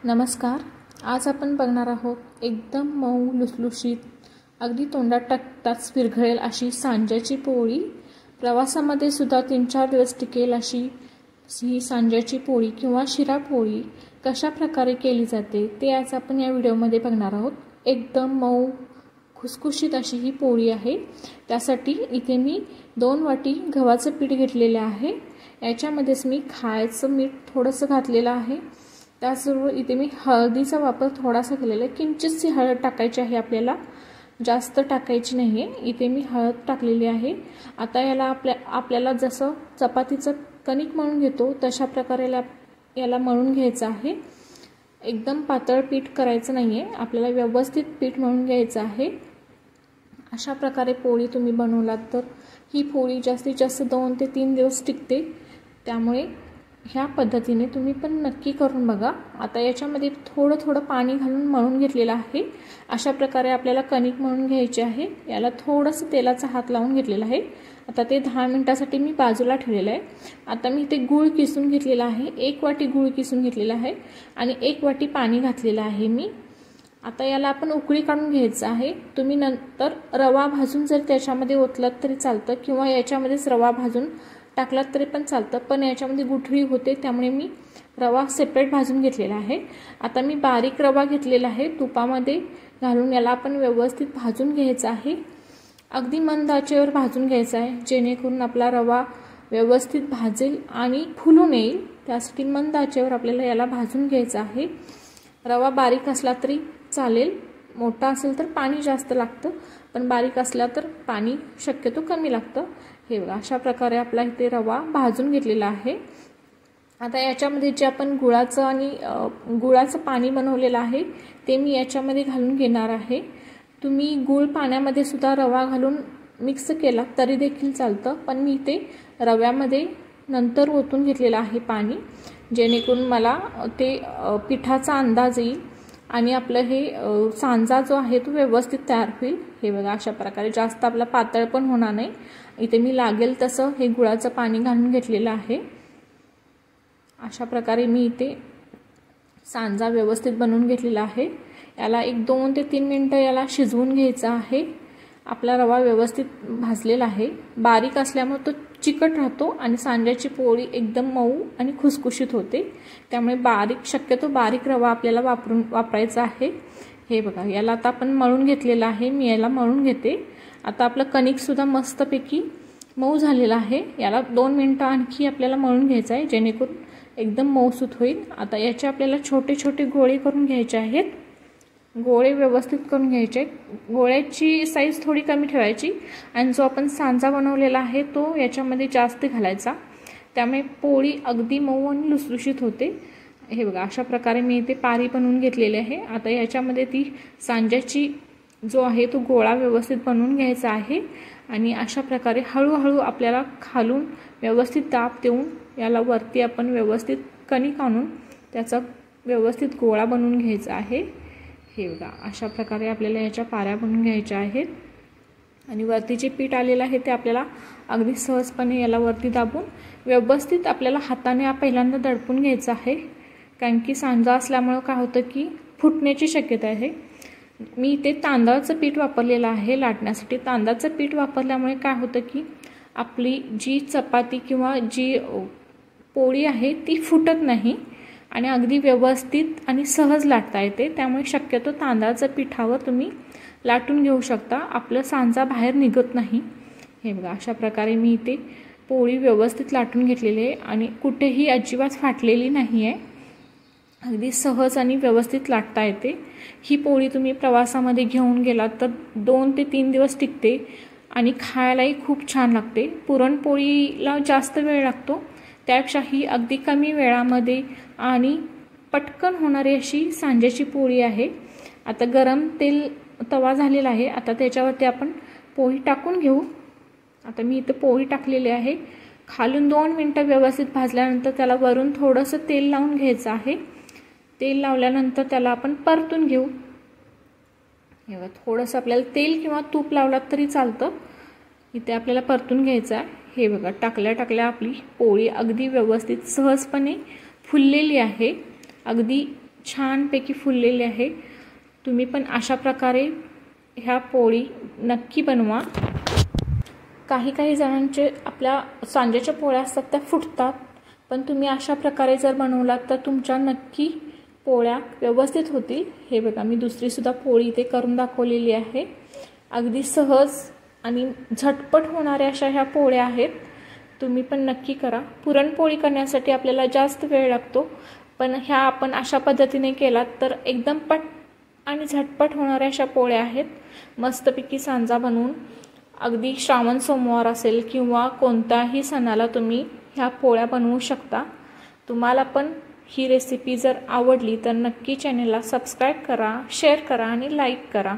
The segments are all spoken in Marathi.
नमस्कार. आज आपण बघणार आहोत एकदम मऊ लुसलुशीत अगदी तोंडात टाकताच विरघळेल अशी सांज्याची पोळी. प्रवासामध्ये सुद्धा 3-4 दिवस टिकेल अशी ही सांज्याची पोळी किंवा शिरा पोळी कशा प्रकारे केली जाते ते आज आपण या व्हिडिओमध्ये बघणार आहोत. एकदम मऊ खुसखुशीत अशी ही पोळी आहे. त्यासाठी इथे मी 2 वाटी गव्हाचं पीठ घेतलेले आहे. याच्यामध्येच मी खायचं मीठ थोडंसं घातलेलं आहे. त्याचबरोबर इथे मी हळदीचा वापर थोडासा केलेला आहे. किंचितशी हळद टाकायची आहे, आपल्याला जास्त टाकायची नाही आहे. इथे मी हळद टाकलेली आहे. आता याला आपल्याला जसं चपातीचं कणिक मळून घेतो तशा प्रकारे याला मळून घ्यायचं आहे. एकदम पातळ पीठ करायचं नाही आहे, आपल्याला व्यवस्थित पीठ मळून घ्यायचं आहे. अशा प्रकारे पोळी तुम्ही बनवलात तर ही पोळी जास्तीत जास्त 2 ते 3 दिवस टिकते. त्यामुळे ह्या पद्धतीने तुम्ही पण नक्की करून बघा. आता याच्यामध्ये थोडं पाणी घालून मळून घेतलेलं आहे. अशा प्रकारे आपल्याला कणिक मळून घ्यायचे आहे. याला थोडंसं तेलाचा हात लावून घेतलेला आहे. आता ते 10 मिनिटासाठी मी बाजूला ठेवलेलं आहे. आता मी ते गूळ किसून घेतलेला आहे. 1 वाटी गूळ किसून घेतलेला आहे आणि 1 वाटी पाणी घातलेलं आहे मी. आता याला आपण उकळी काढून घ्यायचं आहे. तुम्ही नंतर रवा भाजून जर त्याच्यामध्ये ओतलात तरी चालतं किंवा याच्यामध्येच रवा भाजून टाकलात तरी पण चालतं, पण याच्यामध्ये गुठळी होते त्यामुळे मी रवा सेपरेट भाजून घेतलेला आहे. आता मी बारीक रवा घेतलेला आहे. तुपामध्ये घालून याला आपण व्यवस्थित भाजून घ्यायचं आहे. अगदी मंद आचेवर भाजून घ्यायचा आहे, जेणेकरून आपला रवा व्यवस्थित भाजेल आणि फुलून येईल. त्यासाठी मंद आचेवर आपल्याला याला भाजून घ्यायचं आहे. रवा बारीक असला तरी चालेल, मोठा असेल तर पाणी जास्त लागतं, पण बारीक असला तर पाणी शक्यतो कमी लागतं. हे बघा, अशा प्रकारे आपला इथे रवा भाजून घेतलेला आहे. आता याच्यामध्ये जे आपण गुळाचं पाणी बनवलेलं आहे ते मी याच्यामध्ये घालून घेणार आहे. तुम्ही गूळ पाण्यामध्ये सुद्धा रवा घालून मिक्स केला तरी देखील चालतं, पण मी ते रव्यामध्ये नंतर ओतून घेतलेलं आहे पाणी, जेणेकरून मला ते पिठाचा अंदाज येईल आणि आपलं हे सांजा जो आहे तो व्यवस्थित तयार होईल. हे बघा, अशा प्रकारे जास्त आपला पातळ पण होणार नाही. इथे मी लागेल तसं हे गुळाचं पाणी घालून घेतलेलं आहे. अशा प्रकारे मी इथे सांजा व्यवस्थित बनवून घेतलेला आहे. याला 1-2 ते 3 मिनिटं याला शिजवून घ्यायचं आहे. आपला रवा व्यवस्थित भाजलेला आहे. बारीक असल्यामुळे तो चिकट राहतो आणि सांज्याची पोळी एकदम मऊ आणि खुसखुशीत होते. त्यामुळे शक्यतो बारीक रवा आपल्याला वापरायचा आहे. हे बघा, याला आता आपण मळून घेतलेलं आहे. मी याला मळून घेते. आता आपलं कणिक सुद्धा मस्तपैकी मऊ झालेलं आहे. याला 2 मिनिटं आणखी आपल्याला मळून घ्यायचं आहे, जेणेकरून एकदम मऊसूत होईल. आता याचे आपल्याला छोटे छोटे गोळे करून घ्यायचे आहेत. गोळे व्यवस्थित करून घ्यायचे. गोळ्याची साईज थोडी कमी ठेवायची आणि जो आपण सांजा बनवलेला आहे तो याच्यामध्ये जास्त घालायचा. त्यामुळे पोळी अगदी मऊ आणि लुसलुशीत होते. हे बघा, अशा प्रकारे मी इथे पारी बनवून घेतलेली आहे. आता याच्यामध्ये ती सांज्याची जो आहे तो गोळा व्यवस्थित बनवून घ्यायचा आहे आणि अशा प्रकारे हळूहळू आपल्याला खालून व्यवस्थित दाब देऊन याला वरती आपण व्यवस्थित कणिक आणून त्याचा व्यवस्थित गोळा बनवून घ्यायचा आहे. हे बघा, अशा प्रकारे आपल्याला याच्या पाऱ्या बनवून घ्यायच्या आहेत आणि वरती जे पीठ आलेलं आहे ते आपल्याला अगदी सहजपणे याला वरती दाबून व्यवस्थित आपल्याला हाताने पहिल्यांदा दडपून घ्यायचं आहे. कारण की सांजा असल्यामुळं काय होतं की फुटण्याची शक्यता आहे. मी ते तांदळाचं पीठ वापरलेलं आहे लाटण्यासाठी. तांदळाचं पीठ वापरल्यामुळे काय होतं की आपली जी चपाती किंवा जी पोळी आहे ती फुटत नाही आणि अगदी व्यवस्थित आणि सहज लाटता येते. त्यामुळे शक्यतो तांदळाचं पिठावर तुम्ही लाटून घेऊ शकता, आपलं सांजा बाहेर निघत नाही. हे बघा, अशा प्रकारे मी इथे पोळी व्यवस्थित लाटून घेतलेली आहे आणि कुठेही अजिबात फाटलेली नाही आहे. अगदी सहज आणि व्यवस्थित लाटता येते. ही पोळी तुम्ही प्रवासामध्ये घेऊन गेलात तर 2 ते 3 दिवस टिकते आणि खायलाही खूप छान लागते. पुरणपोळीला जास्त वेळ लागतो, त्यापेक्षा ही अगदी कमी वेळामध्ये आणि पटकन होणारी अशी सांज्याची पोळी आहे. आता गरम तवा झालेला आहे. आता त्याच्यावरती आपण पोळी टाकून घेऊ. आता मी इथं पोळी टाकलेली आहे. खालून 2 मिनिटं व्यवस्थित भाजल्यानंतर त्याला वरून थोडंसं तेल लावून घ्यायचं आहे. तेल लावल्यानंतर त्याला आपण परतून घेऊ. एवढं थोडंसं आपल्याला तेल किंवा तूप लावलात तरी चालतं. इथे आपल्याला परतून घ्यायचं आहे. हे बघा, टाकल्या आपली पोळी अगदी व्यवस्थित सहजपणे फुललेली आहे. अगदी छानपैकी फुललेली आहे। तुम्ही पण अशा प्रकारे ह्या पोळी नक्की बनवा। काही जणांचे आपल्या सांज्याच्या पोळ्या असतात त्या फुटतात, पण तुम्ही अशा प्रकारे जर बनवलात तर तुमच्या नक्की पोळ्या व्यवस्थित होतील। हे बघा, मी दुसरी सुद्धा पोळी इथे करून दाखवलेली आहे। अगदी सहज आणि झटपट होणाऱ्या अशा ह्या पोळ्या आहेत। तुम्ही पण नक्की करा। पुरणपोळी करण्यासाठी आपल्याला जास्त वेळ लागतो, पण ह्या आपण अशा पद्धतीने केलात तर एकदम पट आणि झटपट होणाऱ्या अशा पोळ्या आहेत। मस्तपैकी सांजा बनवून अगदी श्रावण सोमवार असेल किंवा कोणत्याही सणाला तुम्ही ह्या पोळ्या बनवू शकता। तुम्हाला पण ही रेसिपी जर आवडली तर नक्की चॅनलला सबस्क्राइब करा, शेअर करा आणि लाईक करा।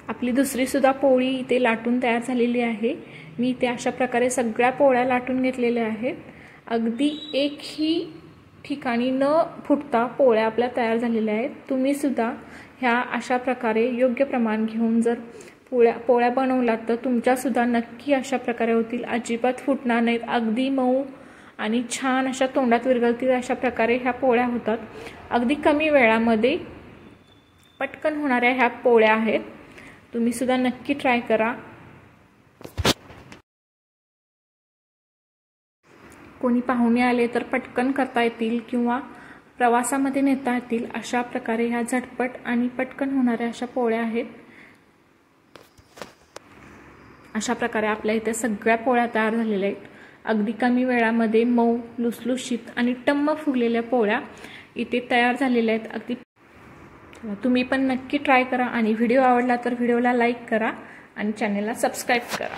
आपली दुसरी सुद्धा पोळी इथे लाटून तयार झालेली आहे। मी इथे अशा प्रकारे सगळ्या पोळ्या लाटून घेतलेल्या आहेत। अगदी एकही ठिकाणी न फुटता पोळ्या आपल्या तयार झालेल्या आहेत। तुम्ही सुद्धा ह्या अशा प्रकारे योग्य प्रमाण घेऊन जर पोळ्या बनवलात तर तुमच्या सुद्धा नक्की अशा प्रकारे होतील, अजिबात फुटणार नाहीत। अगदी मऊ आणि छान अशा तोंडात विरघळतील अशा प्रकारे ह्या पोळ्या होतात। अगदी कमी वेळामध्ये पटकन होणाऱ्या ह्या पोळ्या आहेत। तुम्ही सुद्धा नक्की ट्राय करा। कोणी पाहुणे आले तर पटकन करता येतील किंवा प्रवासामध्ये नेता येतील अशा प्रकारे ह्या झटपट आणि पटकन होणाऱ्या अशा पोळ्या आहेत। अशा प्रकारे आपल्या इथे सगळ्या पोळ्या तयार झालेल्या आहेत। अगदी कमी वेळामध्ये मऊ लुसलुशीत आणि टम्म फुगलेल्या पोळ्या इथे तयार झालेल्या आहेत। अगदी तुम्ही पण नक्की ट्राय करा आणि व्हिडिओ आवडला तर व्हिडिओला लाईक करा आणि चॅनलला सबस्क्राइब करा।